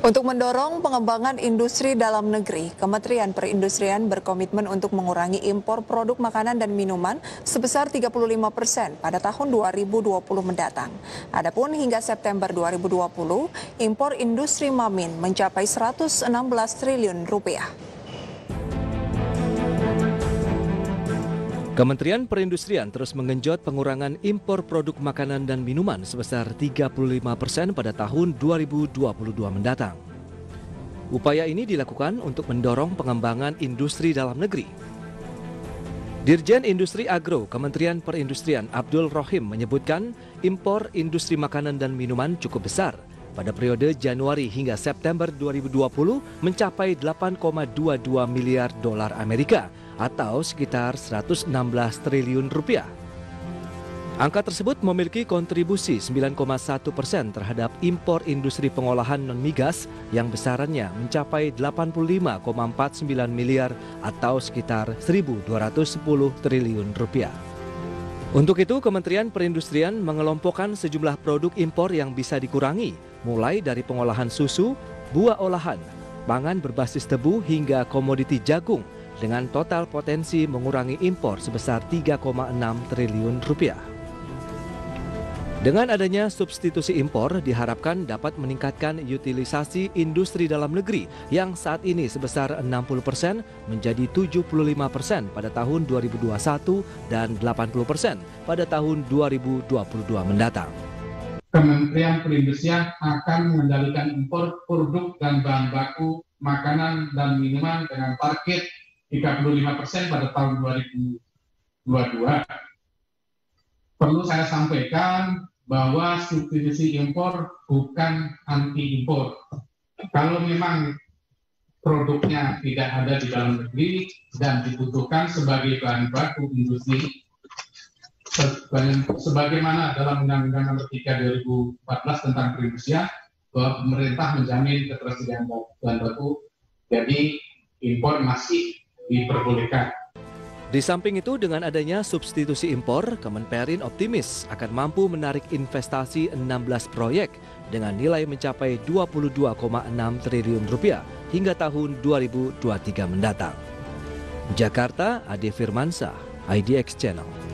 Untuk mendorong pengembangan industri dalam negeri, Kementerian Perindustrian berkomitmen untuk mengurangi impor produk makanan dan minuman sebesar 35% pada tahun 2020 mendatang. Adapun hingga September 2020, impor industri Mamin mencapai 116 triliun rupiah. Kementerian Perindustrian terus menggenjot pengurangan impor produk makanan dan minuman sebesar 35% pada tahun 2022 mendatang. Upaya ini dilakukan untuk mendorong pengembangan industri dalam negeri. Dirjen Industri Agro Kementerian Perindustrian Abdul Rohim menyebutkan impor industri makanan dan minuman cukup besar. Pada periode Januari hingga September 2020 mencapai 8,22 miliar dolar Amerika atau sekitar 116 triliun rupiah. Angka tersebut memiliki kontribusi 9,1% terhadap impor industri pengolahan non-migas yang besarannya mencapai 85,49 miliar atau sekitar 1.210 triliun rupiah. Untuk itu, Kementerian Perindustrian mengelompokkan sejumlah produk impor yang bisa dikurangi, mulai dari pengolahan susu, buah olahan, pangan berbasis tebu hingga komoditi jagung, dengan total potensi mengurangi impor sebesar 3,6 triliun rupiah. Dengan adanya substitusi impor, diharapkan dapat meningkatkan utilisasi industri dalam negeri yang saat ini sebesar 60% menjadi 75% pada tahun 2021 dan 80% pada tahun 2022 mendatang. Kementerian Perindustrian akan mengendalikan impor produk dan bahan baku makanan dan minuman dengan target 35% pada tahun 2022. Perlu saya sampaikan bahwa substitusi impor bukan anti impor. Kalau memang produknya tidak ada di dalam negeri dan dibutuhkan sebagai bahan baku industri, sebagaimana dalam Undang-Undang Nomor 3 2014 tentang perindustrian, bahwa pemerintah menjamin ketersediaan bahan baku, jadi impor masih diperbolehkan. Di samping itu, dengan adanya substitusi impor, Kemenperin optimis akan mampu menarik investasi 16 proyek dengan nilai mencapai 22,6 triliun rupiah hingga tahun 2023 mendatang. Jakarta, Ade Firmansyah, IDX Channel.